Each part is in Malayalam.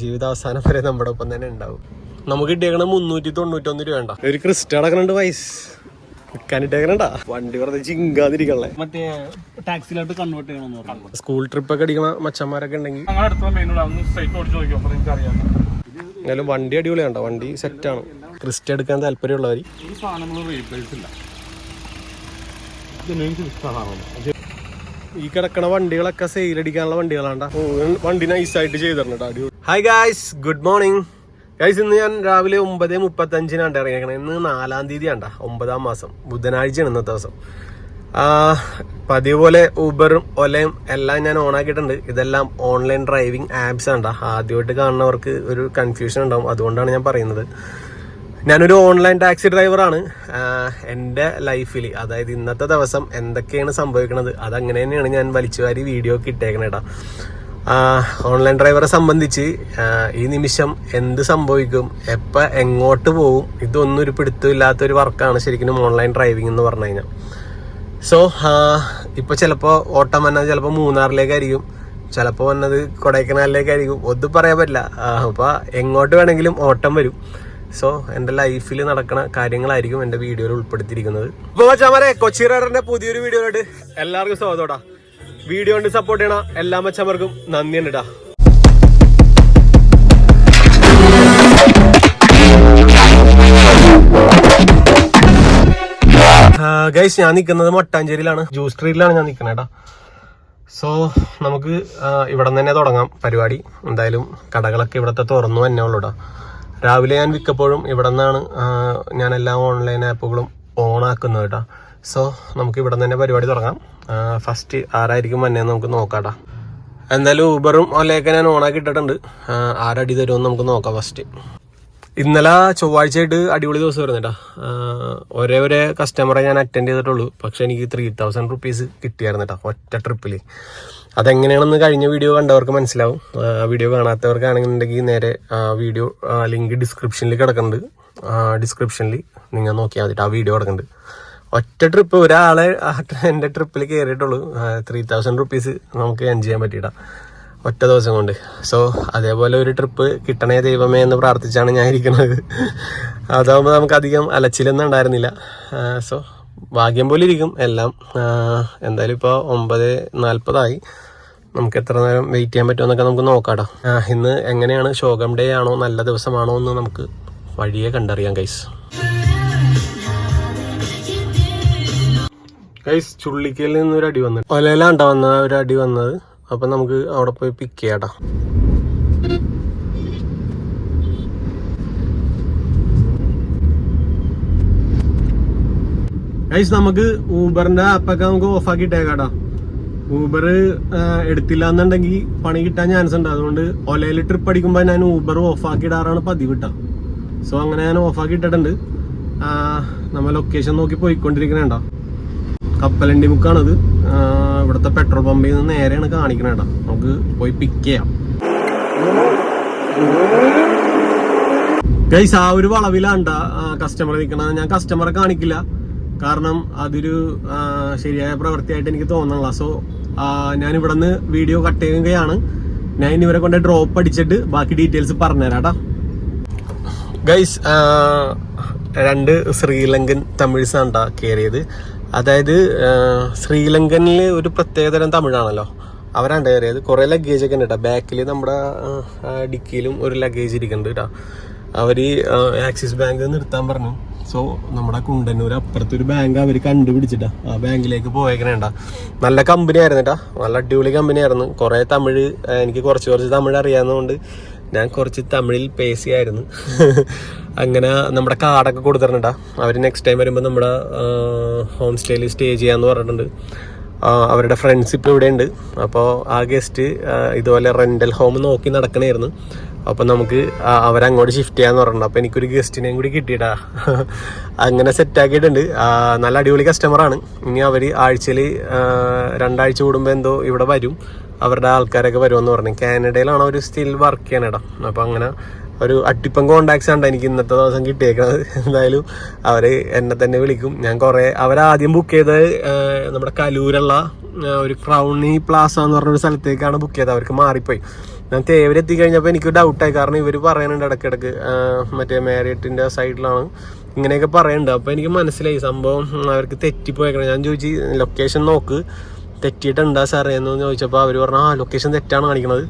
ജീവിതാവസാനം വരെ നമ്മുടെ ഒപ്പം തന്നെ ഉണ്ടാവും. നമുക്ക് കിട്ടിയേക്കണ 391 രൂപ വേണ്ട. ഒരു ക്രിസ്റ്റ അടക്കണുണ്ട് വയസ്സ് വിൽക്കാനിട്ടേക്കണ വണ്ടി വെറുതെ ചിങ്കാതിരിക്കണേ. മറ്റേ ടാക്സിയിലോട്ട് കൺവേർട്ട് ചെയ്യണമെന്ന് പറഞ്ഞു. സ്കൂൾ ട്രിപ്പ് ഒക്കെ അടിക്കണ മച്ചന്മാരൊക്കെ ഉണ്ടെങ്കിൽ എന്നാലും വണ്ടി അടിപൊളിയാണ്ടോ, വണ്ടി സെറ്റാണ്. ക്രിസ്റ്റ എടുക്കാൻ താല്പര്യമുള്ളവർ ഈ കിടക്കണ വണ്ടികളൊക്കെ സെയിലടിക്കാനുള്ള വണ്ടികളാണ്ട. വണ്ടി നൈസായിട്ട് ചെയ്തിട്ടുണ്ട്. Hi guys, good morning guys. ഇന്ന് ഞാൻ രാവിലെ 9:35 ഇറങ്ങിയേക്കണേ. ഇന്ന് 4-ാം തീയതി ആണ്ടാ, 9-ാം മാസം, ബുധനാഴ്ചയാണ് ഇന്നത്തെ ദിവസം. പതിവ് പോലെ ഊബറും ഒലയും എല്ലാം ഞാൻ ഓണാക്കിയിട്ടുണ്ട്. ഇതെല്ലാം ഓൺലൈൻ ഡ്രൈവിംഗ് ആപ്സ് ആണ്ടാ. ആദ്യമായിട്ട് കാണുന്നവർക്ക് ഒരു കൺഫ്യൂഷൻ ഉണ്ടാവും, അതുകൊണ്ടാണ് ഞാൻ പറയുന്നത്. ഞാനൊരു ഓൺലൈൻ ടാക്സി ഡ്രൈവറാണ്. എൻ്റെ ലൈഫിൽ, അതായത് ഇന്നത്തെ ദിവസം എന്തൊക്കെയാണ് സംഭവിക്കുന്നത് അതങ്ങനെ തന്നെയാണ് ഞാൻ വലിച്ചുവാരി വീഡിയോ ഒക്കെ ഇട്ടേക്കണേട്ടാ. ഓൺലൈൻ ഡ്രൈവറെ സംബന്ധിച്ച് ഈ നിമിഷം എന്ത് സംഭവിക്കും, എപ്പോൾ എങ്ങോട്ട് പോവും, ഇതൊന്നും ഒരു പിടുത്തമില്ലാത്തൊരു വർക്കാണ് ശരിക്കും ഓൺലൈൻ ഡ്രൈവിംഗ് എന്ന് പറഞ്ഞു കഴിഞ്ഞാൽ. സോ ഇപ്പോൾ ചിലപ്പോൾ ഓട്ടം വന്നത് ചിലപ്പോൾ മൂന്നാറിലേക്കായിരിക്കും, ചിലപ്പോൾ വന്നത് കൊടൈക്കനാലിലേക്കായിരിക്കും, ഒന്നും പറയാൻ പറ്റില്ല. അപ്പോൾ എങ്ങോട്ട് വേണമെങ്കിലും ഓട്ടം വരും. സോ എൻ്റെ ലൈഫിൽ നടക്കുന്ന കാര്യങ്ങളായിരിക്കും എൻ്റെ വീഡിയോയിൽ ഉൾപ്പെടുത്തിയിരിക്കുന്നത്. അപ്പോൾ മച്ചാമാരെ, കൊച്ചി റൈഡറിന്റെ പുതിയൊരു വീഡിയോയിലോട്ട് എല്ലാവർക്കും സ്വാഗതം. വീഡിയോ കൊണ്ട് സപ്പോർട്ട് ചെയ്യണ എല്ലാ മച്ചന്മാർക്കും നന്ദി ഉണ്ട്. ഗൈസ്, ഞാൻ നിൽക്കുന്നത് മട്ടാഞ്ചേരിയിലാണ്, ജ്യൂസ് സ്ട്രീറ്റിലാണ് ഞാൻ നിൽക്കുന്നത്. സോ നമുക്ക് ഇവിടെ നിന്ന് തന്നെ തുടങ്ങാം പരിപാടി. എന്തായാലും കടകളൊക്കെ ഇവിടത്തെ തുറന്നു തന്നെ ഉള്ളൂടാ. രാവിലെ ഞാൻ വിൽക്കപ്പോഴും ഇവിടെ നിന്നാണ് ഞാൻ എല്ലാ ഓൺലൈൻ ആപ്പുകളും ഓണാക്കുന്നത് കേട്ടോ. സോ നമുക്ക് ഇവിടെ തന്നെ പരിപാടി തുടങ്ങാം. ഫസ്റ്റ് ആരായിരിക്കും വന്നേന്ന് നമുക്ക് നോക്കാട്ടാ. എന്തായാലും ഊബറും ഒലയൊക്കെ ഞാൻ ഓണാക്കി ഇട്ടിട്ടുണ്ട്. ആരടി തരുമെന്ന് നമുക്ക് നോക്കാം. ഫസ്റ്റ് ഇന്നലെ ചൊവ്വാഴ്ചയായിട്ട് അടിപൊളി ദിവസം വരുന്നേട്ടാ. ഒരേ കസ്റ്റമറെ ഞാൻ അറ്റൻഡ് ചെയ്തിട്ടുള്ളൂ, പക്ഷെ എനിക്ക് 3000 റുപ്പീസ് കിട്ടിയായിരുന്നു കേട്ടോ ഒറ്റ ട്രിപ്പിൽ. അതെങ്ങനെയാണെന്ന് കഴിഞ്ഞ വീഡിയോ കണ്ടവർക്ക് മനസ്സിലാവും. വീഡിയോ കാണാത്തവർക്കാണെന്നുണ്ടെങ്കിൽ നേരെ വീഡിയോ ലിങ്ക് ഡിസ്ക്രിപ്ഷനിൽ കിടക്കുന്നുണ്ട്. ഡിസ്ക്രിപ്ഷനിൽ നിങ്ങൾ നോക്കിയാൽ മതിട്ട് ആ വീഡിയോ കിടക്കുന്നുണ്ട്. ഒറ്റ ട്രിപ്പ് ഒരാളെ എൻ്റെ ട്രിപ്പിൽ കയറിയിട്ടുള്ളൂ. 3000 റുപ്പീസ് നമുക്ക് എൻജോയ് ചെയ്യാൻ പറ്റിയിട്ടാ ഒറ്റ ദിവസം കൊണ്ട്. സോ അതേപോലെ ഒരു ട്രിപ്പ് കിട്ടണേ ദൈവമേ എന്ന് പ്രാർത്ഥിച്ചാണ് ഞാൻ ഇരിക്കുന്നത്. അതാകുമ്പോൾ നമുക്ക് അധികം അലച്ചിലൊന്നും ഉണ്ടായിരുന്നില്ല. സോ ഭാഗ്യം പോലെ ഇരിക്കും എല്ലാം. എന്തായാലും ഇപ്പോൾ 9:40 നമുക്ക് എത്ര നേരം വെയിറ്റ് ചെയ്യാൻ പറ്റുമെന്നൊക്കെ നമുക്ക് നോക്കാട്ടോ. ഇന്ന് എങ്ങനെയാണ്, ശോകം ഡേ ആണോ നല്ല ദിവസമാണോ എന്ന് നമുക്ക് വഴിയെ കണ്ടറിയാം ഗൈസ്. ഗൈസ്, ചുള്ളിക്കയിൽ നിന്നൊരു അടി വന്നത്, ഒലയിലാണ്ടാ വന്ന ഒരു അടി വന്നത്. അപ്പം നമുക്ക് അവിടെ പോയി പിക്ക് ചെയ്യാട്ടോ. ഗൈസ്, നമുക്ക് ഊബറിന്റെ ആപ്പൊക്കെ നമുക്ക് ഓഫാക്കി ഇട്ടേക്കാട്ടോ. ഊബർ എടുത്തില്ല എന്നുണ്ടെങ്കിൽ പണി കിട്ടാൻ ചാൻസ് ഉണ്ട്. അതുകൊണ്ട് ഒലയിൽ ട്രിപ്പ് അടിക്കുമ്പോൾ ഞാൻ ഊബർ ഓഫാക്കി ഇടാറാണ് പതിവ് ഇട്ടാ. സോ അങ്ങനെ ഞാൻ ഓഫാക്കി ഇട്ടിട്ടുണ്ട്. നമ്മൾ ലൊക്കേഷൻ നോക്കി പോയിക്കൊണ്ടിരിക്കണേണ്ട. കപ്പലണ്ടി മുക്കാണത്. ഇവിടുത്തെ പെട്രോൾ പമ്പിൽ നിന്ന് നേരെയാണ് കാണിക്കണേട്ടാ. നമുക്ക് പോയി പിക്ക് ചെയ്യാം. ഗൈസ്, ആ ഒരു വളവിലാണ്ട കസ്റ്റമർ നിൽക്കണത്. ഞാൻ കസ്റ്റമറെ കാണിക്കില്ല, കാരണം അതൊരു ശരിയായ പ്രവൃത്തിയായിട്ട് എനിക്ക് തോന്നണില്ല. സോ ഞാൻ ഇവിടെ നിന്ന് വീഡിയോ കട്ട് ചെയ്യുകയാണ്. ഞാൻ ഇനി ഇവരെ കൊണ്ട് ഡ്രോപ്പ് അടിച്ചിട്ട് ബാക്കി ഡീറ്റെയിൽസ് പറഞ്ഞുതരാട്ടാ. ഗൈസ്, 2 ശ്രീലങ്കൻ തമിഴ്സാണ്ടാ കയറിയത്. അതായത് ശ്രീലങ്കനിൽ ഒരു പ്രത്യേകതരം തമിഴാണല്ലോ, അവരാണ്ട് കയറിയത്. കുറേ ലഗേജ് ഒക്കെ ഉണ്ട് കേട്ടോ. ബാക്കിൽ നമ്മുടെ ഡിക്കിയിലും ഒരു ലഗേജ് ഇരിക്കുന്നുണ്ട് കേട്ടോ. അവർ ആക്സിസ് ബാങ്ക് നിർത്താൻ പറഞ്ഞു. സോ നമ്മുടെ കുണ്ടന്നൂർ അപ്പുറത്തൊരു ബാങ്ക് അവർ കണ്ടുപിടിച്ചിട്ടാ ആ ബാങ്കിലേക്ക് പോയേക്കണേണ്ട. നല്ല കമ്പനി ആയിരുന്നു കേട്ടോ, നല്ല അടിപൊളി കമ്പനി ആയിരുന്നു. കുറേ തമിഴ്, എനിക്ക് കുറച്ച് തമിഴ് അറിയാവുന്നതുകൊണ്ട് ഞാൻ കുറച്ച് തമിഴിൽ പേശിയായിരുന്നു. അങ്ങനെ നമ്മുടെ കാർഡൊക്കെ കൊടുത്തിട്ടുണ്ടാ. അവർ നെക്സ്റ്റ് ടൈം വരുമ്പോൾ നമ്മുടെ ഹോം സ്റ്റേയിൽ സ്റ്റേ ചെയ്യാന്ന് പറഞ്ഞിട്ടുണ്ട്. അവരുടെ ഫ്രണ്ട്സ് ഇപ്പോൾ ഇവിടെ ഉണ്ട്. അപ്പോൾ ആ ഗസ്റ്റ് ഇതുപോലെ റെൻ്റൽ ഹോം നോക്കി നടക്കണമായിരുന്നു. അപ്പം നമുക്ക് അവരങ്ങോട്ട് ഷിഫ്റ്റ് ചെയ്യാന്ന് പറഞ്ഞിട്ടുണ്ട്. അപ്പോൾ എനിക്കൊരു ഗസ്റ്റിനെയും കൂടി കിട്ടിയിട്ടാ. അങ്ങനെ സെറ്റാക്കിയിട്ടുണ്ട്. നല്ല അടിപൊളി കസ്റ്റമറാണ്. ഇനി അവർ ആഴ്ചയിൽ 2 ആഴ്ച കൂടുമ്പോൾ എന്തോ ഇവിടെ വരും, അവരുടെ ആൾക്കാരൊക്കെ വരുമെന്ന് പറഞ്ഞു. കാനഡയിലാണ് അവർ സ്റ്റിൽ വർക്ക് ചെയ്യണേടാ. അപ്പോൾ അങ്ങനെ ഒരു അട്ടിപ്പം കോണ്ടാക്ട്സ് ആണ് എനിക്ക് ഇന്നത്തെ ദിവസം കിട്ടിയേക്കുന്നത്. എന്തായാലും അവർ എന്നെ തന്നെ വിളിക്കും. ഞാൻ അവരാദ്യം ബുക്ക് ചെയ്തത് നമ്മുടെ കലൂരുള്ള ഒരു ക്രൗണി പ്ലാസ എന്ന് പറഞ്ഞൊരു സ്ഥലത്തേക്കാണ് ബുക്ക് ചെയ്തത്. അവർക്ക് മാറിപ്പോയി. ഞാൻ തേവര എത്തിക്കഴിഞ്ഞപ്പോൾ എനിക്ക് ഡൗട്ടായി. കാരണം ഇവർ പറയുന്നുണ്ട് ഇടയ്ക്കിടയ്ക്ക് മറ്റേ മാരിയറ്റിൻ്റെ സൈഡിലാണ് ഇങ്ങനെയൊക്കെ പറയുന്നുണ്ട്. അപ്പോൾ എനിക്ക് മനസ്സിലായി സംഭവം അവർക്ക് തെറ്റിപ്പോയേക്കണം. ഞാൻ ചോദിച്ചു ലൊക്കേഷൻ നോക്ക്, തെറ്റിയിട്ടുണ്ടാ സാറേ എന്ന് ചോദിച്ചപ്പോൾ അവർ പറഞ്ഞു ലൊക്കേഷൻ തെറ്റാണ് കാണിക്കണത്,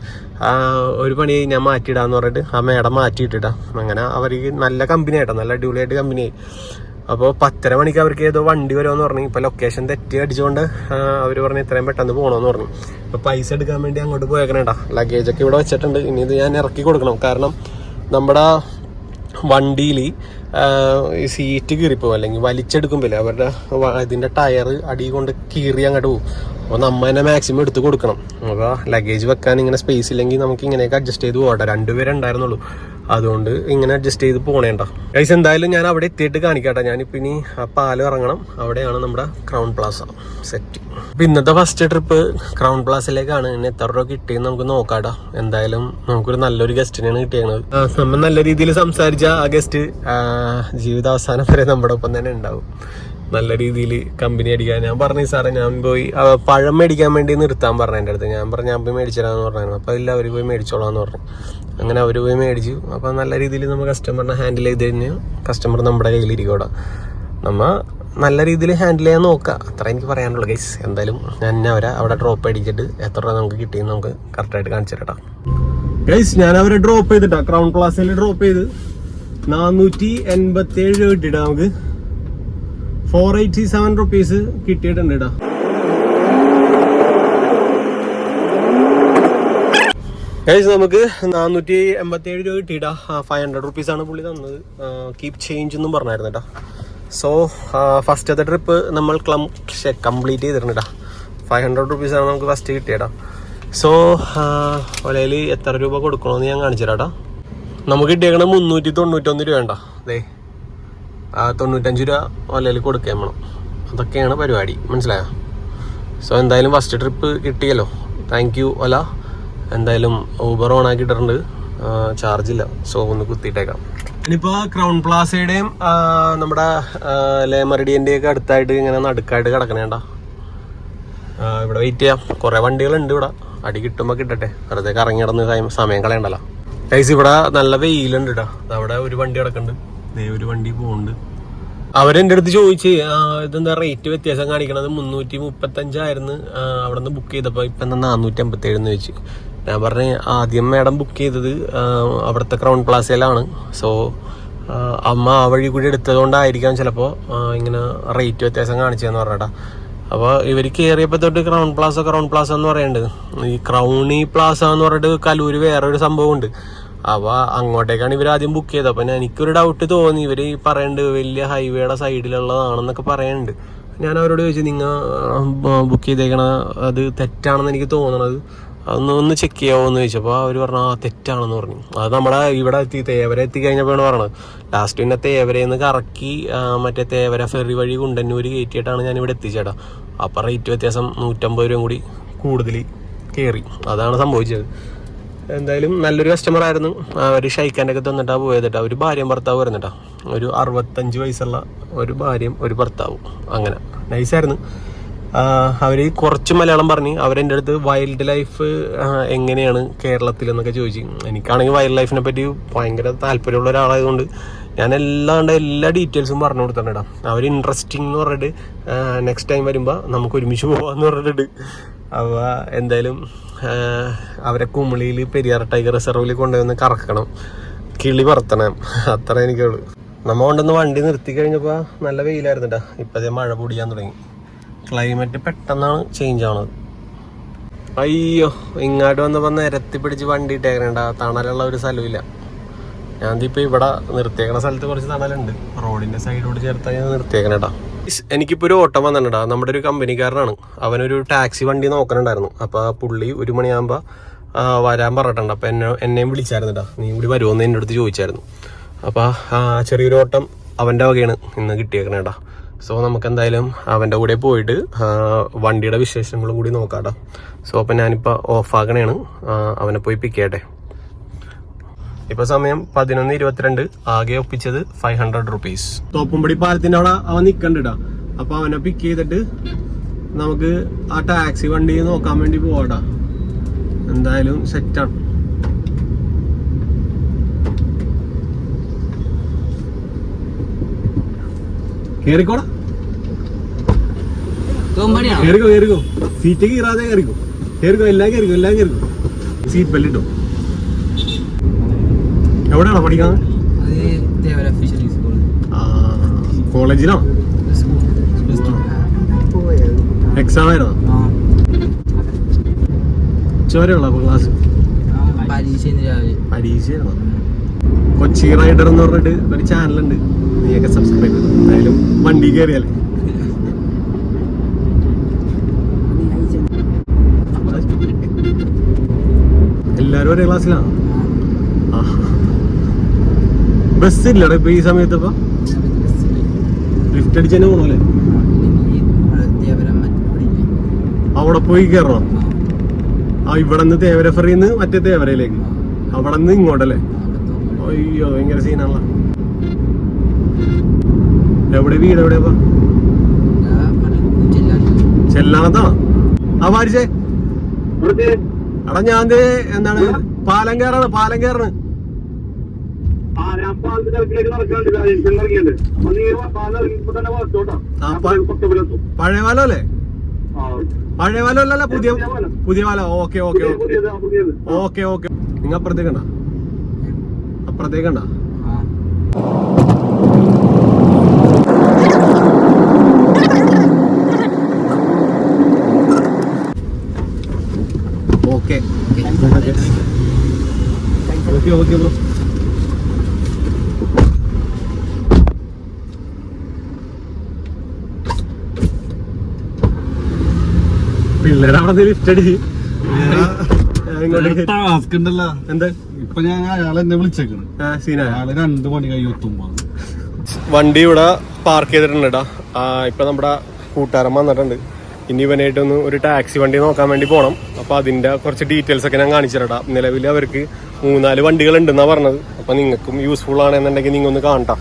ഒരു പണി ഞാൻ മാറ്റിയിടാന്ന് പറഞ്ഞിട്ട് ആ മേഡം മാറ്റിയിട്ടിട്ടാ. അങ്ങനെ അവർക്ക് നല്ല കമ്പനി ആയിട്ടാ, നല്ല അടിപൊളിയായിട്ട് കമ്പനിയായി. അപ്പോൾ 10:30 മണിക്ക് അവർക്ക് ഏതോ വണ്ടി വരുമെന്ന് പറഞ്ഞു. ഇപ്പോൾ ലൊക്കേഷൻ തെറ്റി അടിച്ചുകൊണ്ട് അവർ പറഞ്ഞു ഇത്രയും പെട്ടെന്ന് പോകണമെന്ന് പറഞ്ഞു. ഇപ്പോൾ പൈസ എടുക്കാൻ വേണ്ടി അങ്ങോട്ട് പോയേക്കണേട്ടാ. ലഗേജൊക്കെ ഇവിടെ വെച്ചിട്ടുണ്ട്. ഇനി ഇത് ഞാൻ ഇറക്കി കൊടുക്കണം. കാരണം നമ്മുടെ വണ്ടിയിൽ സീറ്റ് കീറിപ്പോവും, അല്ലെങ്കിൽ വലിച്ചെടുക്കുമ്പോൾ അവരുടെ ഇതിൻ്റെ ടയർ അടി കൊണ്ട് കീറി അങ്ങോട്ട് പോകും. അപ്പോൾ നമ്മൾ തന്നെ മാക്സിമം എടുത്ത് കൊടുക്കണം. അപ്പോൾ ലഗേജ് വെക്കാൻ ഇങ്ങനെ സ്പേസ് ഇല്ലെങ്കിൽ നമുക്ക് ഇങ്ങനെയൊക്കെ അഡ്ജസ്റ്റ് ചെയ്ത് പോകട്ടെ. 2 പേരെ ഉണ്ടായിരുന്നുള്ളൂ, അതുകൊണ്ട് ഇങ്ങനെ അഡ്ജസ്റ്റ് ചെയ്ത് പോകണേണ്ട. ഗൈസ് എന്തായാലും ഞാൻ അവിടെ എത്തിയിട്ട് കാണിക്കാട്ടെ. ഞാനിപ്പോൾ ഇനി ആ പാലം ഇറങ്ങണം. അവിടെയാണ് നമ്മുടെ ക്രൗൺ പ്ലാസ സെറ്റ്. അപ്പം ഇന്നത്തെ ഫസ്റ്റ് ട്രിപ്പ് ക്രൗൺ പ്ലാസയിലേക്കാണ്. ഇനി എത്ര രൂപ കിട്ടിയെന്ന് നമുക്ക് നോക്കാട്ടോ. എന്തായാലും നമുക്കൊരു നല്ലൊരു ഗസ്റ്റിനാണ് കിട്ടിയത്. നമ്മൾ നല്ല രീതിയിൽ സംസാരിച്ച ആ ഗസ്റ്റ് ജീവിതാവസാനം വരെ നമ്മുടെ ഒപ്പം തന്നെ ഉണ്ടാവും. നല്ല രീതിയിൽ കമ്പനി അടിക്കാൻ ഞാൻ പറഞ്ഞു. സാറേ ഞാൻ പോയി പഴം മേടിക്കാൻ വേണ്ടി നിർത്താൻ പറഞ്ഞു എൻ്റെ അടുത്ത്. ഞാൻ പറഞ്ഞു ഞാൻ പോയി മേടിച്ചിടാന്ന് പറഞ്ഞായിരുന്നു. അപ്പോൾ ഇല്ല, അവർ പോയി മേടിച്ചോളാന്ന് പറഞ്ഞു. അങ്ങനെ അവർ പോയി മേടിച്ചു. അപ്പോൾ നല്ല രീതിയിൽ നമ്മൾ കസ്റ്റമറിനെ ഹാൻഡിൽ ചെയ്ത് കഴിഞ്ഞാൽ കസ്റ്റമർ നമ്മുടെ കയ്യിലിരിക്കൂടെ. നമ്മൾ നല്ല രീതിയിൽ ഹാൻഡിൽ ചെയ്യാൻ നോക്കുക, അത്ര എനിക്ക് പറയാനുള്ളൂ ഗൈസ്. എന്തായാലും ഞാൻ അവരെ അവിടെ ഡ്രോപ്പ് അടിച്ചിട്ട് എത്ര രൂപ നമുക്ക് കിട്ടിയെന്ന് നമുക്ക് കറക്റ്റായിട്ട് കാണിച്ചു തരാം ഗൈസ്. ഞാൻ അവരെ ഡ്രോപ്പ് ചെയ്തിട്ടാ, ക്രൗൺ പ്ലാസയിൽ ഡ്രോപ്പ് ചെയ്ത് 487 രൂപ കിട്ടിയിട്ടാ. നമുക്ക് 487 റുപ്പീസ് കിട്ടിയിട്ടുണ്ട് കേട്ടോ. ഗൈസ് നമുക്ക് 487 രൂപ കിട്ടിയിട്ടാ. 500 റുപ്പീസാണ് പുള്ളി തന്നത്. കീപ് ചേഞ്ച് എന്നും പറഞ്ഞായിരുന്നു കേട്ടോ. സോ ഫസ്റ്റത്തെ ട്രിപ്പ് നമ്മൾ കംപ്ലീറ്റ് ചെയ്തിട്ടുണ്ട് കേട്ടോ. 500 റുപ്പീസാണ് നമുക്ക് ഫസ്റ്റ് കിട്ടിയടാ. സോ ഒലയിൽ എത്ര രൂപ കൊടുക്കണമെന്ന് ഞാൻ കാണിച്ചു തരാം. നമുക്ക് കിട്ടിയേക്കണ 391 രൂപ വേണ്ട. അതെ 95 രൂപ ഒലയിൽ കൊടുക്കാൻ വേണം. അതൊക്കെയാണ് പരിപാടി, മനസ്സിലായോ? സോ എന്തായാലും ഫസ്റ്റ് ട്രിപ്പ് കിട്ടിയല്ലോ. താങ്ക് യു ഒല. എന്തായാലും ഊബർ ഓൺ ആക്കിയിട്ടുണ്ട്, ചാർജില്ല. സോ ഒന്ന് കുത്തിയിട്ടേക്കാം. ഇനിയിപ്പോൾ ക്രൗൺ പ്ലാസയുടെയും നമ്മുടെ ലേ മെറിഡിയൻ്റെയും ഒക്കെ അടുത്തായിട്ട് ഇങ്ങനെ നടുക്കായിട്ട് കിടക്കണേണ്ട. ഇവിടെ വെയിറ്റ് ചെയ്യാം. കുറേ വണ്ടികളുണ്ട് ഇവിടെ. അടി കിട്ടുമ്പോൾ കിട്ടട്ടെ, വെറുതെ കറങ്ങി കിടന്ന് സമയം കളയണ്ടല്ലോ. ഗൈസ് ഇവിടെ നല്ല വെയിലുണ്ട് കേട്ടോ. അവിടെ ഒരു വണ്ടി കിടക്കുന്നുണ്ട്, ഒരു വണ്ടി പോകുന്നുണ്ട്. അവരെൻ്റെ അടുത്ത് ചോദിച്ച് ഇതെന്താ റേറ്റ് വ്യത്യാസം കാണിക്കണത്, 335 അവിടെ നിന്ന് ബുക്ക് ചെയ്തപ്പോൾ ഇപ്പം എന്താ 457 ചോദിച്ചു. ഞാൻ പറഞ്ഞ് ആദ്യം മാഡം ബുക്ക് ചെയ്തത് അവിടുത്തെ ക്രൗൺ പ്ലാസയിലാണ്. സോ അമ്മ ആ വഴി കൂടി എടുത്തത് കൊണ്ടായിരിക്കാം ചിലപ്പോൾ ഇങ്ങനെ റേറ്റ് വ്യത്യാസം കാണിച്ചതെന്ന് പറഞ്ഞേട്ടാ. അപ്പോൾ ഇവർ കയറിയപ്പോൾ തൊട്ട് ക്രൗൺ പ്ലാസ എന്ന് പറയുന്നുണ്ട്. ഈ ക്രൗണി പ്ലാസ എന്ന് പറഞ്ഞിട്ട് കലൂര് വേറൊരു സംഭവമുണ്ട്. അപ്പോൾ അങ്ങോട്ടേക്കാണ് ഇവർ ആദ്യം ബുക്ക് ചെയ്തത്. അപ്പം എനിക്കൊരു ഡൗട്ട് തോന്നി. ഇവർ പറയുന്നുണ്ട് വലിയ ഹൈവേയുടെ സൈഡിലുള്ളതാണെന്നൊക്കെ പറയുന്നുണ്ട്. ഞാൻ അവരോട് ചോദിച്ചു നിങ്ങൾ ബുക്ക് ചെയ്തേക്കണ അത് തെറ്റാണെന്ന് എനിക്ക് തോന്നണത്, ഒന്ന് ചെക്ക് ചെയ്യാമോ എന്ന് ചോദിച്ചപ്പോൾ അവർ പറഞ്ഞു തെറ്റാണെന്ന് പറഞ്ഞു. അത് നമ്മുടെ ഇവിടെ തേവര എത്തിക്കഴിഞ്ഞപ്പോഴാണ് പറഞ്ഞത്. ലാസ്റ്റ് പിന്നെ തേവരയിൽ കറക്കി മറ്റേ തേവര ഫെറി വഴി കുണ്ടന്നൂര് കയറ്റിയിട്ടാണ് ഞാൻ ഇവിടെ എത്തിച്ചേട്ടാ. അപ്പം റേറ്റ് വ്യത്യാസം 150 രൂപ കൂടി കൂടുതൽ കയറി. അതാണ് സംഭവിച്ചത്. എന്തായാലും നല്ലൊരു കസ്റ്റമർ ആയിരുന്നു. അവർ ഷൈക്കാൻ്റെ ഒക്കെ തന്നിട്ടാണ് പോയതിട്ടാ. ഒരു ഭാര്യയും ഭർത്താവ് വരുന്നിട്ടാ. ഒരു 65 വയസ്സുള്ള ഒരു ഭാര്യയും ഒരു ഭർത്താവും. അങ്ങനെ നൈസായിരുന്നു. അവർ കുറച്ച് മലയാളം പറഞ്ഞ് അവരെൻ്റെ അടുത്ത് വൈൽഡ് ലൈഫ് എങ്ങനെയാണ് കേരളത്തിൽ എന്നൊക്കെ ചോദിച്ചു. എനിക്കാണെങ്കിൽ വൈൽഡ് ലൈഫിനെ പറ്റി ഭയങ്കര താല്പര്യമുള്ള ഒരാളായതുകൊണ്ട് ഞാൻ എല്ലാ ഡീറ്റെയിൽസും പറഞ്ഞു കൊടുത്തിട്ടുണ്ടാ. അവർ ഇൻട്രസ്റ്റിംഗ് എന്ന് പറഞ്ഞിട്ട് നെക്സ്റ്റ് ടൈം വരുമ്പോൾ നമുക്ക് ഒരുമിച്ച് പോകാമെന്ന് പറഞ്ഞിട്ടുണ്ട്. അപ്പോൾ എന്തായാലും അവരെ കുമളിയിൽ പെരിയാർ ടൈഗർ റിസർവിൽ കൊണ്ടുവന്ന് കറക്കണം, കിളി പറത്തണം, അത്ര എനിക്കുള്ളൂ. നമ്മൾ കൊണ്ടുവന്ന് വണ്ടി നിർത്തി കഴിഞ്ഞപ്പോൾ നല്ല വെയിലായിരുന്നു കേട്ടോ. ഇപ്പോഴത്തെ മഴ പൊടിയാൻ തുടങ്ങി. ക്ലൈമറ്റ് പെട്ടെന്നാണ് ചേഞ്ച് ആവണത്. അയ്യോ, ഇങ്ങോട്ട് വന്നപ്പോൾ നിരത്തി പിടിച്ച് വണ്ടി ഇട്ടേക്കണേണ്ട. തണലുള്ള ഒരു സ്ഥലമില്ല. ഞാനിപ്പോൾ ഇവിടെ നിർത്തിയേക്കണ സ്ഥലത്ത് കുറച്ച് തണലുണ്ട്. റോഡിൻ്റെ സൈഡോട് ചേർത്താൽ ഞാൻ നിർത്തിയേക്കണേട്ടാ. എനിക്കിപ്പോൾ ഒരു ഓട്ടം വന്നിട്ടുണ്ടാ. നമ്മുടെ ഒരു കമ്പനിക്കാരനാണ്. അവനൊരു ടാക്സി വണ്ടി നോക്കണുണ്ടായിരുന്നു. അപ്പോൾ പുള്ളി 1 മണിയാകുമ്പോൾ വരാൻ പറഞ്ഞിട്ടുണ്ട്. അപ്പോൾ എന്നെയും വിളിച്ചായിരുന്നിട്ടാ. നീ കൂടി വരുമോയെന്ന് എൻ്റെ അടുത്ത് ചോദിച്ചായിരുന്നു. അപ്പോൾ ചെറിയൊരു ഓട്ടം അവൻ്റെ വകയാണ് ഇന്ന് കിട്ടിയേക്കണേട്ടാ. സോ നമുക്ക് എന്തായാലും അവൻ്റെ കൂടെ പോയിട്ട് വണ്ടിയുടെ വിശേഷങ്ങളും കൂടി നോക്കാട്ടോ. സോ അപ്പം ഞാനിപ്പോൾ ഓഫാക്കണേണ്. അവനെ പോയി പിക്ക് ചെയ്യട്ടെ. ഇപ്പോൾ സമയം 11:22. ആകെ ഒപ്പിച്ചത് 500 റുപ്പീസ്. തോപ്പുംപടി പാലത്തിൻ്റെ അവിടെ അവൻ നിൽക്കണ്ടിട്ടാ. അപ്പോൾ അവനെ പിക്ക് ചെയ്തിട്ട് നമുക്ക് ആ ടാക്സി വണ്ടി നോക്കാൻ വേണ്ടി പോവാട്ടാ. എന്തായാലും സെറ്റാണ്. കേറിക്കോടാ, കേറിക്കോ. സീറ്റ് കീറാതെ കേറിക്കോ, എല്ലാം കേറിക്കോ. സീറ്റ് ബെൽറ്റ് ഇട്ടോ. എവിടെയാണോ പഠിക്കാൻ? കോളേജിലാണോ? എക്സാം ആയിരുന്നോ? ചോരയുള്ള ക്ലാസ് പരീക്ഷയാണോ? കൊച്ചി റൈഡർ എന്ന് പറഞ്ഞിട്ട് ഒരു ചാനലുണ്ട്, നീയൊക്കെ സബ്സ്ക്രൈബ് ചെയ്തു. എന്തായാലും വണ്ടി കയറിയാലേ. എല്ലാരും ഒരേ ക്ലാസ്സിലാണോ? ബസ് ഇല്ലടാ ഇപ്പൊ ഈ സമയത്ത്? ഇപ്പൊ ലിഫ്റ്റ് അടിച്ചതിന് പോണല്ലേ? അവിടെ പോയി കയറണോ? ഇവിടെ നിന്ന് തേവര ഫെറിന്ന് മറ്റേ തേവരയിലേക്ക്, അവിടെ നിന്ന് ഇങ്ങോട്ടല്ലേ? അയ്യോ ഭയങ്കര സീനാണല്ലോ. എവിടെ വീട്? എവിടെയാ? ചെല്ലാണത്താണോ? ആ പാരിച്ചേ എടാ, ഞാൻ എന്താണ് പാലം കയറാണ്. പഴയ പാലം അല്ലേ? പഴയ പാലം അല്ലല്ല, പുതിയ പാലം. ഓക്കെ. നിങ്ങ അപ്പുറത്തേക്കണ്ട? Okay bro. പിള്ളേരവിടെ ലിഫ്റ്റ് അടിച്ച് എന്താ ഇപ്പൊ ഞാൻ അയാളെ എന്നെ വിളിച്ചേക്കണ്. അയാള് 2 മണി കഴിയുമ്പോ വണ്ടി ഇവിടെ പാർക്ക് ചെയ്തിട്ടുണ്ട്. ഇപ്പൊ നമ്മുടെ കൂട്ടുകാരൻ വന്നിട്ടുണ്ട്. ഇനി ഇവനായിട്ടൊന്ന് ഒരു ടാക്സി വണ്ടി നോക്കാൻ വേണ്ടി പോകണം. അപ്പൊ അതിന്റെ കുറച്ച് ഡീറ്റെയിൽസ് ഒക്കെ ഞാൻ കാണിച്ചിട്ടാ. നിലവിൽ അവർക്ക് 3-4 വണ്ടികൾ ഉണ്ടെന്നാ പറഞ്ഞത്. അപ്പൊ നിങ്ങൾക്കും യൂസ്ഫുൾ ആണെന്നുണ്ടെങ്കിൽ നിങ്ങൾ ഒന്ന് കാണട്ടാ.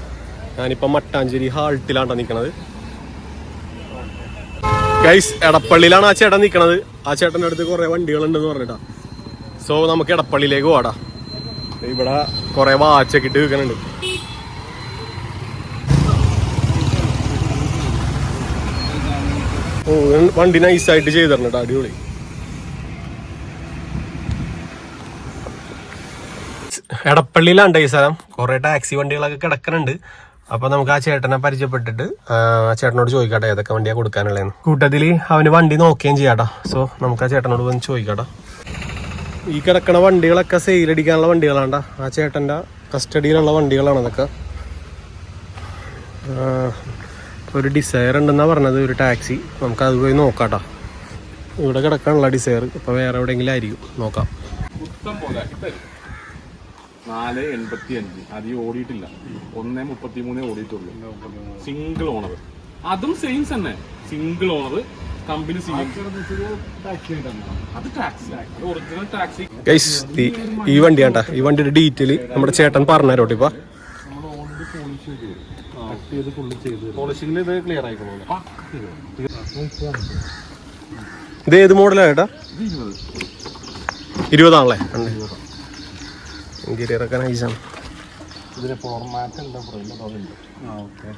ഞാനിപ്പോ മട്ടാഞ്ചേരി ഹാൾട്ടിലാണ് നിൽക്കണത്. ഗൈസ്, എടപ്പള്ളിയിലാണ് ആ ചേട്ടൻ നിൽക്കണത്. ആ ചേട്ടൻ്റെ അടുത്ത് കുറെ വണ്ടികൾ ഉണ്ടെന്ന് പറഞ്ഞിട്ടാ. സോ നമുക്ക് എടപ്പള്ളിയിലേക്ക് പോടാ. ഇവിടെ കുറെ വാച്ചൊക്കെ ഇട്ട് വെക്കുന്നുണ്ട്. ഓ, വണ്ടി നൈസായിട്ട് ചെയ്തിട്ടുണ്ട്, അടിപൊളി. എടപ്പള്ളിയിലാണ് ഈ സ്ഥലം. കുറെ ടാക്സി വണ്ടികളൊക്കെ കിടക്കുന്നുണ്ട്. അപ്പൊ നമുക്ക് ആ ചേട്ടനെ പരിചയപ്പെട്ടിട്ട് ആ ചേട്ടനോട് ചോദിക്കട്ടെ ഏതൊക്കെ വണ്ടിയാ കൊടുക്കാനുള്ളതെന്ന്. കൂട്ടത്തില് അവന് വണ്ടി നോക്കുകയും ചെയ്യാട്ടോ. സോ നമുക്ക് ആ ചേട്ടനോട് വന്ന് ചോദിക്കട്ടോ. ഈ കിടക്കണ വണ്ടികളൊക്കെ സെയിലടിക്കാനുള്ള വണ്ടികളാണ്ട. ആ ചേട്ടന്റെ കസ്റ്റഡിയിലുള്ള വണ്ടികളാണ് അതൊക്കെ. ഒരു ഡിസയർ ഉണ്ടെന്നാ പറഞ്ഞത്, ഒരു ടാക്സി. നമുക്ക് അത് പോയി നോക്കാട്ടോ. ഇവിടെ കിടക്കാനുള്ള ഡിസയർ. ഇപ്പൊ വേറെ എവിടെയെങ്കിലും ആയിരിക്കും, നോക്കാം. 485 അധികം ഓടിയിട്ടില്ല. 133 ഓടിയിട്ടുള്ളൂ. സിംഗിൾ ഓണർ, അതും സെയിം തന്നെ. സിംഗിൾ ഓണർ, കമ്പനി അത് ടാക്സി, ഒറിജിനൽ ടാക്സി. ഗൈസ്, ഈ വണ്ടിയാണ്ടാ. ഈ വണ്ടിയുടെ ഡീറ്റെയിൽ നമ്മുടെ ചേട്ടൻ പറഞ്ഞുതരോട്ടെ. ഇപ്പൊ പോളിഷിംഗിൽ ഇത് ക്ലിയർ ആയിക്കോളൂ. ഇത് ഏത് മോഡലാ ചേട്ടാ? 20 ഇന്റീരിയറൊക്കെ നൈസാണ്. ഇതിന് ഫോർമാറ്റ് എന്താ പറയുന്നത്? ഓക്കെ,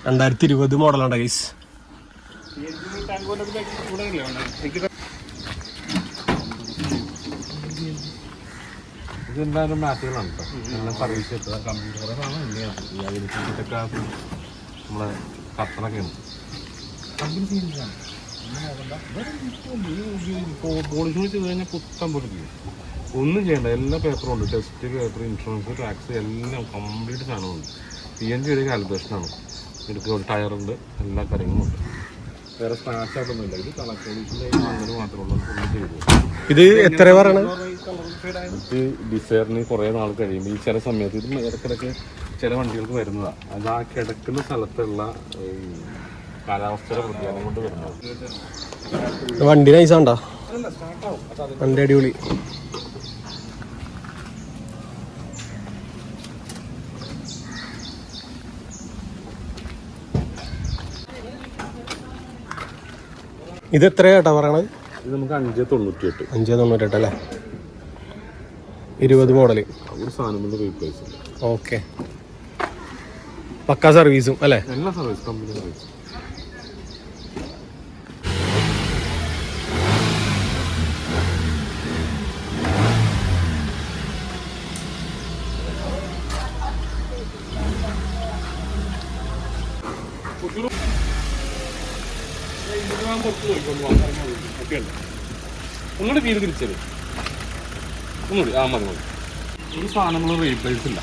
2020 മോഡലാണ് ഗൈസ്. ഇതെന്തായാലും മാറ്റുകളാണ് കേട്ടോ. എല്ലാം സർവീസ് ചെയ്തത് കമ്പ്യൂട്ടറാണ്. അതിനൊക്കെ നമ്മളെ കത്തണൊക്കെ ഉണ്ട്. കമ്പനി സീരീസാണ്. പോളിഷ് ചെയ്ത് കഴിഞ്ഞാൽ പുത്തൻ പോലെ ചെയ്യും. ഒന്നും ചെയ്യണ്ട, എല്ലാ പേപ്പറും ഉണ്ട്. ടെസ്റ്റ് പേപ്പർ, ഇൻഷുറൻസ്, ടാക്സ് എല്ലാം കംപ്ലീറ്റ് സാധനമുണ്ട്. CNG ഒരു കാലിബ്രേഷനാണ്. ഇതിற்கு ഒരു ടയറുണ്ട്, എല്ലാ കാര്യങ്ങളും ഉണ്ട്. വേറെ സ്ക്രാച്ച് ആയിട്ടൊന്നുമില്ല. ഇത് കളർ പോളിഷിൻ്റെ അങ്ങനെ മാത്രമുള്ള ചെയ്തു. ഇത് എത്ര പറയണത്? ഇത് ഡിസൈറിന് കുറേ നാൾ കഴിയുമ്പോൾ ഈ ചില സമയത്ത് ഇത് ഇടയ്ക്കിടയ്ക്ക് ചില വണ്ടികൾക്ക് വരുന്നതാണ്. അത് ആ കിടക്കുന്ന സ്ഥലത്തുള്ള കാലാവസ്ഥയുടെ വ്യതിയാനം കൊണ്ട് വരുന്നത്. വണ്ടി നൈസാണ്ടാ, വണ്ടി അടിപൊളി. ഇത് എത്രയാട്ടാ പറയണത്? ഇത് നമുക്ക് 598. 598 അല്ലേ? 20 മോഡല്. ഒരു സാധനം കൊണ്ട് റീപ്ലേസ്. ഓക്കെ, പക്കാ സർവീസും അല്ലേ? എല്ലാ സർവീസ്, കമ്പനി സർവീസ്. ഒന്നുകൂടി വീട് തിരിച്ചത് ഒന്നുകൂടി. മതി മതി. ഒരു സാധനങ്ങൾ റീപ്ലേസ് ഇല്ല.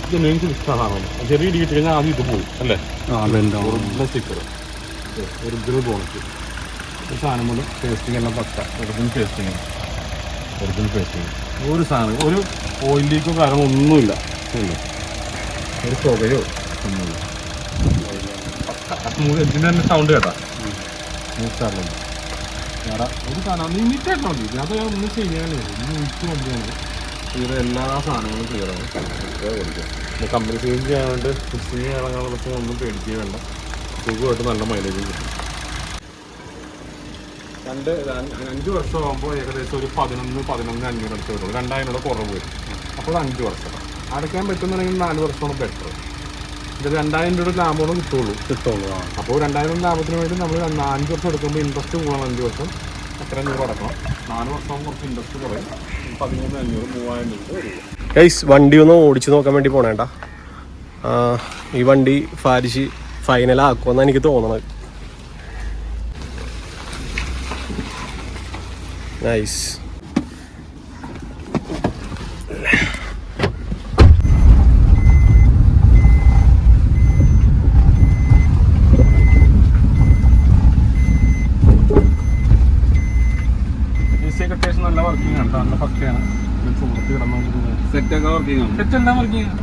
ഇത് മെയിൻ സാധനമാണ്. ചെറിയ ഇടി കിട്ടി കഴിഞ്ഞാൽ ആദ്യം ഇത് പോകും അല്ലേ? Original sticker, original bonnet. ഒരു സാധനം കൊണ്ട് ടേസ്റ്റിംഗ് എല്ലാം പക്ക. Original tasting, original tasting. ഒരു സാധനം, ഒരു ഓയിൽ ലീക്കോ കാരണം ഒന്നുമില്ല. ഒരു പുകയോ ഒന്നുമില്ല. എഞ്ചിൻ്റെ തന്നെ സൗണ്ട് കേട്ടാ മൂച്ചാറുണ്ട്. ഒരു സാധനം നീറ്റായിട്ട് മതി. അത് ഒന്നും ചെയ്യാനില്ല. നീറ്റ് വണ്ടിയാണ്. ഇത് എല്ലാ സാധനങ്ങളും ക്ലിയറാണ്. കമ്പനി ചേഞ്ച് ചെയ്യാണ്ട് ഫിക്സിങ് ഇറങ്ങാനുള്ള ഒന്നും പേടിക്കുക വേണ്ട. സുഖമായിട്ട് നല്ല മൈലേജും കിട്ടും. 5 വർഷം ആകുമ്പോൾ ഏകദേശം ഒരു 11,500 അടുത്ത് വരുള്ളൂ. 2,000 കുറവ് വരും. അപ്പോൾ 5 വർഷം അടയ്ക്കാൻ പറ്റുന്നുണ്ടെങ്കിൽ 4 വർഷമാണ് ബെറ്റർ. ഇത് 2,000 രൂപയുടെ ലാഭമാണ് കിട്ടുള്ളൂ. അപ്പോൾ 2,000 ലാഭത്തിന് വേണ്ടി നമ്മൾ 5 വർഷം എടുക്കുമ്പോൾ ഇൻട്രസ്റ്റ് കൂടണം. 5 വർഷം അത്രയും രൂപ അടക്കണം. 4 വർഷം കുറച്ച് ഇൻട്രസ്റ്റ് കുറയും. 13,500, 3,000 രൂപ വരിക. ഗൈസ്, വണ്ടി ഒന്ന് ഓടിച്ച് നോക്കാൻ വേണ്ടി പോണേട്ടാ. ഈ വണ്ടി ഫാരിഷ് ഫൈനലാക്കുമെന്നാണ് എനിക്ക് തോന്നണത്. നൈസ്. നല്ല വർക്കിംഗ് ആണ്, നല്ല പക്കയാണ്. സുഹൃത്ത് സെറ്റൊക്കെ വർക്കിംഗ് ആണ്. സെറ്റെല്ലാം വർക്കിംഗ് ആണ്.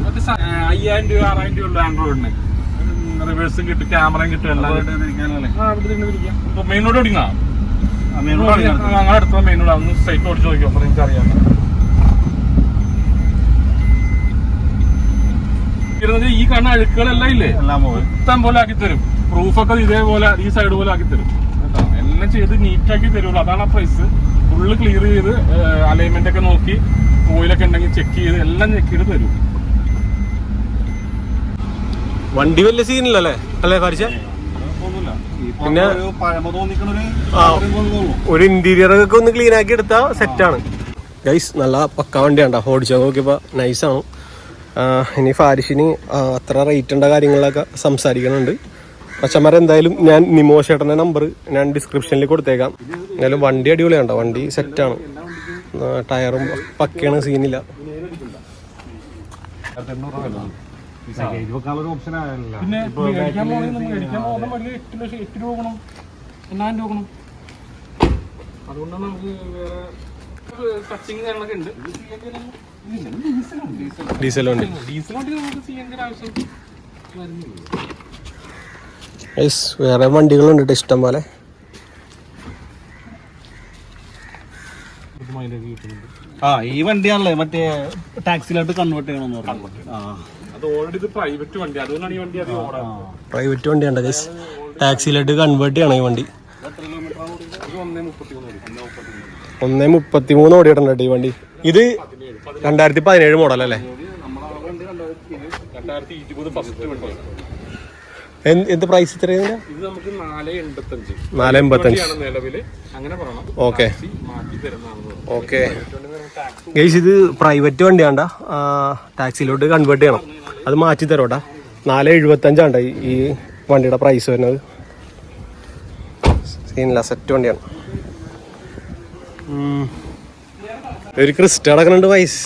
5,000 രൂപ 6,000 രൂപ ഉള്ളു ആൻഡ്രോയിഡിന്. റിവേഴ്സും കിട്ടും, ക്യാമറയും കിട്ടും. എല്ലാം മെയിൻ റോഡ് ഓടിക്കണം. ഞങ്ങളുടെ അടുത്തുള്ള മെയിൻ റോഡ് ഒന്ന് സ്ട്രൈറ്റ് ഓടിച്ച് നോക്കിയോ, അപ്പോൾ നിങ്ങൾക്ക് അറിയാം. ഈ കാണുന്ന അഴുക്കുകളെല്ലാം ഇല്ലേ, ഇഷ്ടം പോലെ ആക്കി തരും. പ്രൂഫൊക്കെ ഇതേപോലെ ഈ സൈഡ് പോലെ ആക്കി തരും. എല്ലാം ചെയ്ത് നീറ്റാക്കി തരുള്ളൂ. അതാണ് ആ പ്രൈസ്. ഫുള്ള് ക്ലിയർ ചെയ്ത് അലൈൻമെന്റ് ഒക്കെ നോക്കി ഓയിലൊക്കെ ഉണ്ടെങ്കിൽ ചെക്ക് ചെയ്ത് എല്ലാം ചെക്ക് ചെയ്ത് തരും. വണ്ടി വലിയ സീനില്ലല്ലേ അല്ലേ ഫാരിഷ? പിന്നെ ഒരു ഇന്റീരിയർ ഒക്കെ ഒന്ന് ക്ലീൻ ആക്കി എടുത്താൽ സെറ്റാണ്. ഗൈസ്, നല്ല പക്ക വണ്ടിയാണ്ടാ. ഓടിച്ചാൽ നോക്കിയപ്പോൾ നൈസാണ്. ഇനി ഫാരിഷിന് അത്ര റേറ്റ് ഉണ്ട കാര്യങ്ങളൊക്കെ സംസാരിക്കുന്നുണ്ട്. പച്ചമരം എന്തായാലും ഞാൻ നിമോഷ് ചേട്ടൻ്റെ നമ്പർ ഞാൻ ഡിസ്ക്രിപ്ഷനിൽ കൊടുത്തേക്കാം. എന്തായാലും വണ്ടി അടിപൊളിയാണ്ടോ, വണ്ടി സെറ്റാണ്. ടയറും പക്കയാണ്, സീനില്ല. പിന്നെ മേടിക്കാൻ പോകുന്ന വലിയ 8 രൂപ വേണം, 9,000 രൂപ വേണം. അതുകൊണ്ടാണ് നമുക്ക് വേറെ ടച്ചിങ് കാര്യങ്ങളൊക്കെ ഉണ്ട്. ഡീസൽ വണ്ടി നമുക്ക് CNG ആവശ്യം വരുന്നില്ല. വേറെ വണ്ടികളുണ്ട് ഇഷ്ടം പോലെ. ഈ വണ്ടിയാണല്ലേ മറ്റേ ടാക്സിയിലോട്ട് കൺവേർട്ട് ചെയ്യണമെന്ന് പറഞ്ഞു. അത് ഓൾറെഡി പ്രൈവറ്റ് വണ്ടി, അതുകൊണ്ടാണ് ഈ വണ്ടി അത് ഓടാൻ. പ്രൈവറ്റ് വണ്ടിയാണ് ഗൈസ്, ടാക്സിയിലോട്ട് കൺവേർട്ട് ചെയ്യണം ഈ വണ്ടി. 1.33 ഓടിയിട്ടുണ്ട് ഈ വണ്ടി. ഇത് 2017 മോഡൽ അല്ലേ? എന്ത് പ്രൈസ് ഇത്രയും? ഇത് നമുക്ക് 485 485 അങ്ങനെ പറയണം. ഓക്കെ ഓക്കെ ഗൈസ്, ഇത് പ്രൈവറ്റ് വണ്ടിയാണ്ട, ടാക്സിയിലോട്ട് കൺവേർട്ട് ചെയ്യണം. അത് മാറ്റി തരോട്ടാ. 475 ഈ വണ്ടിയുടെ പ്രൈസ് വരുന്നത്. സീനില്ല, സെറ്റ് വണ്ടിയാണ്. ഒരു ക്രിസ്റ്റ കിടക്കണുണ്ട് വൈസ്,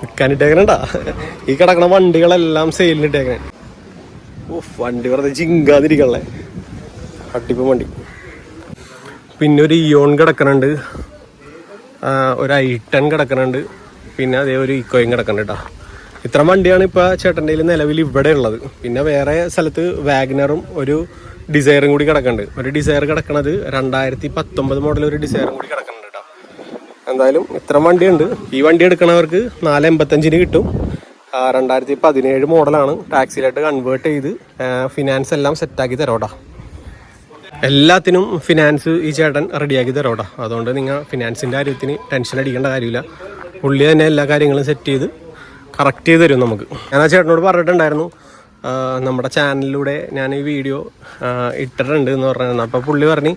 വിൽക്കാനിട്ടേക്കണണ്ടാ. ഈ കിടക്കണ വണ്ടികളെല്ലാം സെയിലിനിട്ടേക്കണേ. വണ്ടി വെറുതെ ചിങ്കാതിരിക്കണല്ലേ, അട്ടിപ്പം വണ്ടി. പിന്നെ ഒരു ഇയോൺ കിടക്കണുണ്ട്, ഒരു i10 കിടക്കണുണ്ട്, പിന്നെ അതേ ഒരു ഇക്കോയും കിടക്കണുണ്ട് കേട്ടോ. ഇത്ര വണ്ടിയാണ് ഇപ്പോൾ ചേട്ടൻ്റെ നിലവിൽ ഇവിടെ ഉള്ളത്. പിന്നെ വേറെ സ്ഥലത്ത് വാഗ്നറും ഒരു ഡിസയറും കൂടി കിടക്കുന്നുണ്ട്. ഒരു ഡിസയർ കിടക്കണത് 2019 മോഡൽ ഒരു ഡിസയറും കൂടി കിടക്കുന്നുണ്ട് കേട്ടോ. എന്തായാലും ഇത്ര വണ്ടിയുണ്ട്. ഈ വണ്ടി എടുക്കണവർക്ക് 485 കിട്ടും. 2017 മോഡലാണ്. ടാക്സിയിലായിട്ട് കൺവേർട്ട് ചെയ്ത് ഫിനാൻസ് എല്ലാം സെറ്റാക്കി തരോട്ടാ. എല്ലാത്തിനും ഫിനാൻസ് ഈ ചേട്ടൻ റെഡിയാക്കി തരോട്ടാ. അതുകൊണ്ട് നിങ്ങൾ ഫിനാൻസിൻ്റെ കാര്യത്തിന് ടെൻഷൻ അടിക്കേണ്ട കാര്യമില്ല. പുള്ളി തന്നെ എല്ലാ കാര്യങ്ങളും സെറ്റ് ചെയ്ത് കറക്റ്റ് ചെയ്ത് തരും നമുക്ക്. ഞാൻ ആ ചേട്ടനോട് പറഞ്ഞിട്ടുണ്ടായിരുന്നു നമ്മുടെ ചാനലിലൂടെ ഞാൻ ഈ വീഡിയോ ഇട്ടിട്ടുണ്ട് എന്ന് പറഞ്ഞിരുന്നു. അപ്പോൾ പുള്ളി പറഞ്ഞ്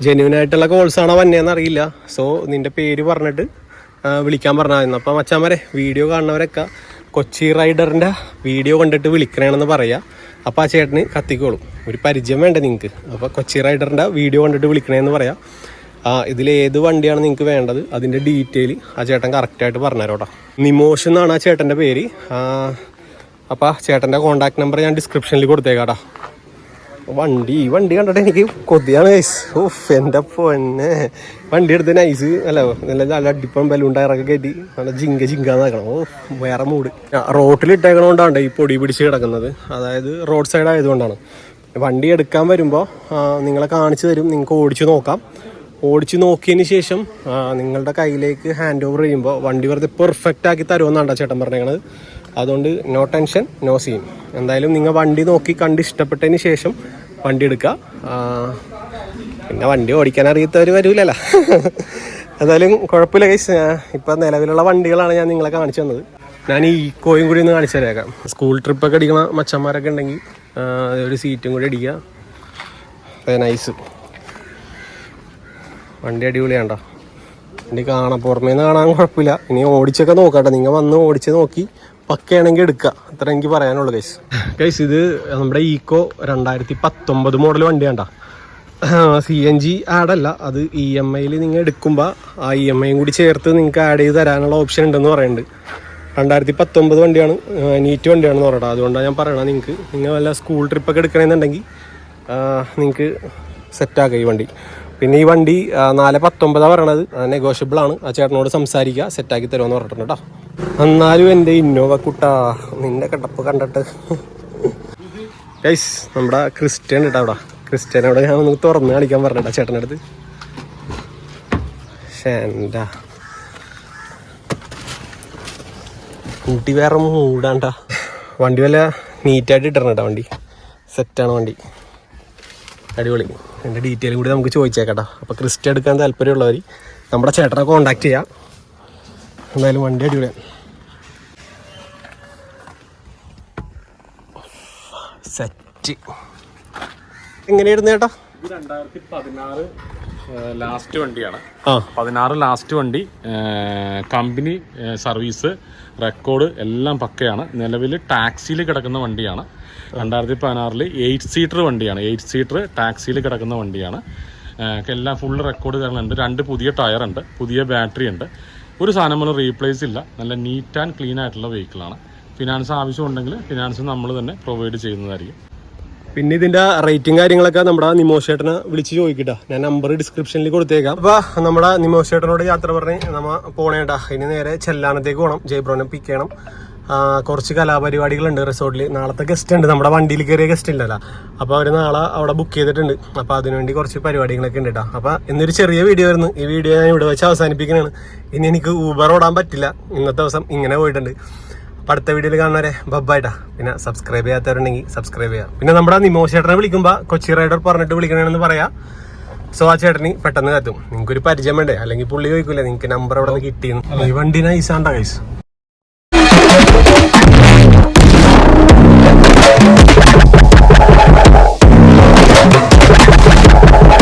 ജെന്യൂനായിട്ടുള്ള കോൾസാണോ വന്നതെന്ന് അറിയില്ല, സോ നിൻ്റെ പേര് പറഞ്ഞിട്ട് വിളിക്കാൻ പറഞ്ഞായിരുന്നു. അപ്പോൾ മച്ചാന്മാരെ വീഡിയോ കാണുന്നവരൊക്കെ കൊച്ചി റൈഡറിൻ്റെ വീഡിയോ കണ്ടിട്ട് വിളിക്കണമെന്ന് പറയാം. അപ്പോൾ ആ ചേട്ടന് കത്തിക്കോളും, ഒരു പരിചയം വേണ്ട നിങ്ങൾക്ക്. അപ്പോൾ കൊച്ചി റൈഡറിൻ്റെ വീഡിയോ കണ്ടിട്ട് വിളിക്കണമെന്ന് പറയാം. ഇതിലേത് വണ്ടിയാണ് നിങ്ങൾക്ക് വേണ്ടത് അതിൻ്റെ ഡീറ്റെയിൽ ആ ചേട്ടൻ കറക്റ്റായിട്ട് പറഞ്ഞുതരാം കേട്ടോ. നിമോഷ് എന്നാണ് ആ ചേട്ടൻ്റെ പേര്. അപ്പോൾ ചേട്ടൻ്റെ കോൺടാക്ട് നമ്പർ ഞാൻ ഡിസ്ക്രിപ്ഷനിൽ കൊടുത്തേക്കാട്ടാ. ഈ വണ്ടി കണ്ടിട്ട് എനിക്ക് കൊതിയാണ് ഗൈസ്. ഓഫ് എൻ്റെ പൊന്നെ, വണ്ടി എടുത്ത് നൈസ് അല്ല, നല്ല അടിപ്പം ബലൂൺ ടയറൊക്കെ കയറ്റി നല്ല ജിങ്കാന്നാക്കണം. ഓ വേറെ മൂഡ്. റോട്ടിലിട്ടേക്കണോണ്ടാണ് ഈ പൊടി പിടിച്ച് കിടക്കുന്നത്, അതായത് റോഡ് സൈഡ് ആയതുകൊണ്ടാണ്. വണ്ടി എടുക്കാൻ വരുമ്പോൾ നിങ്ങളെ കാണിച്ചു തരും, നിങ്ങൾക്ക് ഓടിച്ചു നോക്കാം. ഓടിച്ചു നോക്കിയതിന് ശേഷം നിങ്ങളുടെ കയ്യിലേക്ക് ഹാൻഡ് ഓവർ ചെയ്യുമ്പോൾ വണ്ടി വെറുതെ പെർഫെക്റ്റ് ആക്കി തരുമെന്നാണ് ചേട്ടൻ പറഞ്ഞേക്കണത്. അതുകൊണ്ട് നോ ടെൻഷൻ നോ സീൻ. എന്തായാലും നിങ്ങൾ വണ്ടി നോക്കി കണ്ട് ഇഷ്ടപ്പെട്ടതിന് ശേഷം വണ്ടി എടുക്കുക. പിന്നെ വണ്ടി ഓടിക്കാൻ അറിയാത്തവർ വരൂലല്ലോ. എന്തായാലും കുഴപ്പമില്ല ഗൈസ്. ഇപ്പം നിലവിലുള്ള വണ്ടികളാണ് ഞാൻ നിങ്ങളെ കാണിച്ചു തന്നത്. ഞാൻ ഈ ഈക്കോയും കൂടി ഒന്ന് കാണിച്ചു തരേക്കാം. സ്കൂൾ ട്രിപ്പൊക്കെ അടിക്കണ മച്ചന്മാരൊക്കെ ഉണ്ടെങ്കിൽ ഒരു സീറ്റും കൂടി അടിക്കുക. നൈസ് വണ്ടി, അടിപൊളിയാണ്ടോ വണ്ടി. കാണാൻ പുറമേ നിന്ന് കാണാൻ കുഴപ്പമില്ല. ഇനി ഓടിച്ചൊക്കെ നോക്കാട്ടെ, നിങ്ങൾ വന്ന് ഓടിച്ച് നോക്കി പക്കയാണെങ്കിൽ എടുക്കുക. അത്ര എനിക്ക് പറയാനുള്ളൂ ഗൈസ്. ഗൈസ് ഇത് നമ്മുടെ ഈക്കോ 2019 മോഡൽ വണ്ടിയാണ്ട. CNG ആഡല്ല, അത് EMIയിൽ നിങ്ങൾ എടുക്കുമ്പോൾ ആ EMI കൂടി ചേർത്ത് നിങ്ങൾക്ക് ആഡ് ചെയ്ത് തരാനുള്ള ഓപ്ഷൻ ഉണ്ടെന്ന് പറയുന്നുണ്ട്. 2019 വണ്ടിയാണ്, നീറ്റ് വണ്ടിയാണെന്ന് പറയട്ടെ. അതുകൊണ്ടാണ് ഞാൻ പറയണത്. നിങ്ങൾ വല്ല സ്കൂൾ ട്രിപ്പൊക്കെ എടുക്കണമെന്നുണ്ടെങ്കിൽ നിങ്ങൾക്ക് സെറ്റാക്കുക ഈ വണ്ടി. പിന്നെ ഈ വണ്ടി 419 പറയണത്, നെഗോഷ്യബിൾ ആണ്. ആ ചേട്ടനോട് സംസാരിക്കുക, സെറ്റാക്കി തരുമെന്ന് പറഞ്ഞിട്ടുണ്ട് കേട്ടോ. എന്നാലും എൻ്റെ ഇന്നോവ കുട്ടാ, നിന്റെ കിടപ്പ് കണ്ടിട്ട്. ഗൈസ് നമ്മുടെ ക്രിസ്ത്യൻ കേട്ടോ അവിടെ. ക്രിസ്ത്യനോട് ഞാൻ ഒന്ന് തുറന്ന് കാണിക്കാൻ പറഞ്ഞിട്ടാ ചേട്ടൻ്റെ അടുത്ത്. ഷേണ്ടാ കുട്ടി വേറെ മൂടാണ്ടാ. വണ്ടി വല്ല നീറ്റായിട്ട് ഇട്ടിരണം കേട്ടോ. വണ്ടി സെറ്റാണ് വണ്ടി, അടിപൊളി. എൻ്റെ ഡീറ്റെയിൽ കൂടി നമുക്ക് ചോദിച്ചേക്കാട്ടോ. അപ്പോൾ ക്രിസ്റ്റ എടുക്കാൻ താല്പര്യമുള്ളവർ നമ്മുടെ ചേട്ടനെ കോൺടാക്ട് ചെയ്യാം. എന്തായാലും വണ്ടി അടിപൊളിയാണ്, സെറ്റ്. എങ്ങനെയായിരുന്നു ചേട്ടാ? 2016 ലാസ്റ്റ് വണ്ടിയാണ്. 16 ലാസ്റ്റ് വണ്ടി. കമ്പനി സർവീസ് റെക്കോർഡ് എല്ലാം പക്കയാണ്. നിലവിൽ ടാക്സിയിൽ കിടക്കുന്ന വണ്ടിയാണ്. 2016 8 സീറ്റർ വണ്ടിയാണ്. 8 സീറ്റർ ടാക്സിയിൽ കിടക്കുന്ന വണ്ടിയാണ്. എല്ലാം ഫുൾ റെക്കോർഡ് കാര്യങ്ങളുണ്ട്. 2 പുതിയ ടയറുണ്ട്, പുതിയ ബാറ്ററി ഉണ്ട്. ഒരു സാധനം പോലും റീപ്ലേസ് ഇല്ല. നല്ല നീറ്റ് ആൻഡ് ക്ലീൻ ആയിട്ടുള്ള വെഹിക്കിളാണ്. ഫിനാൻസ് ആവശ്യമുണ്ടെങ്കിൽ ഫിനാൻസ് നമ്മൾ തന്നെ പ്രൊവൈഡ് ചെയ്യുന്നതായിരിക്കും. പിന്നെ ഇതിന്റെ റേറ്റിംഗ് കാര്യങ്ങളൊക്കെ നമ്മുടെ നിമോഷ് ചേട്ടനെ വിളിച്ച് ചോദിക്കട്ടാ. ഞാൻ നമ്പർ ഡിസ്ക്രിപ്ഷനിൽ കൊടുത്തേക്കാം. അപ്പൊ നമ്മുടെ നിമോഷ് ചേട്ടനോട് യാത്ര പറഞ്ഞ് നമ്മ പോണേട്ടാ. ഇനി നേരെ ചെല്ലാനത്തേക്ക് പോകണം, ജയ്ബ്രോനെ പിക്ക് ചെയ്യണം. കുറച്ച് കലാപരിപാടികളുണ്ട് റിസോർട്ടിൽ. നാളത്തെ ഗസ്റ്റ് ഉണ്ട്, നമ്മുടെ വണ്ടിയിൽ കയറിയ ഗസ്റ്റ് ഉണ്ടല്ലോ. അപ്പോൾ അവർ നാളെ അവിടെ ബുക്ക് ചെയ്തിട്ടുണ്ട്. അപ്പോൾ അതിനുവേണ്ടി കുറച്ച് പരിപാടികളൊക്കെ ഉണ്ട് കേട്ടോ. അപ്പോൾ ഇന്നൊരു ചെറിയ വീഡിയോ ആയിരുന്നു. ഈ വീഡിയോ ഞാൻ ഇവിടെ വെച്ച് അവസാനിപ്പിക്കുന്നതാണ്. ഇനി എനിക്ക് ഊബർ ഓടാൻ പറ്റില്ല, ഇന്നത്തെ ദിവസം ഇങ്ങനെ പോയിട്ടുണ്ട്. അപ്പോൾ അടുത്ത വീഡിയോയിൽ കാണുന്നവരെ ബബ്ബായിട്ടാ. പിന്നെ സബ്സ്ക്രൈബ് ചെയ്യാത്തവരുണ്ടെങ്കിൽ സബ്സ്ക്രൈബ് ചെയ്യാം. പിന്നെ നമ്മുടെ നിമോഷ് ചേട്ടനെ വിളിക്കുമ്പോൾ കൊച്ചി റൈഡർ പറഞ്ഞിട്ട് വിളിക്കണമെന്ന് പറയാം. സോ ആ ചേട്ടന് പെട്ടെന്ന് കത്തും. നിങ്ങൾക്കൊരു പരിചയം വേണ്ടേ, അല്ലെങ്കിൽ പുള്ളി ചോദിക്കൂലേ നിങ്ങൾക്ക് നമ്പർ അവിടെ നിന്ന് കിട്ടിയെന്ന്. ഈ വണ്ടി നൈസാണ്ടാ ഗൈസ്.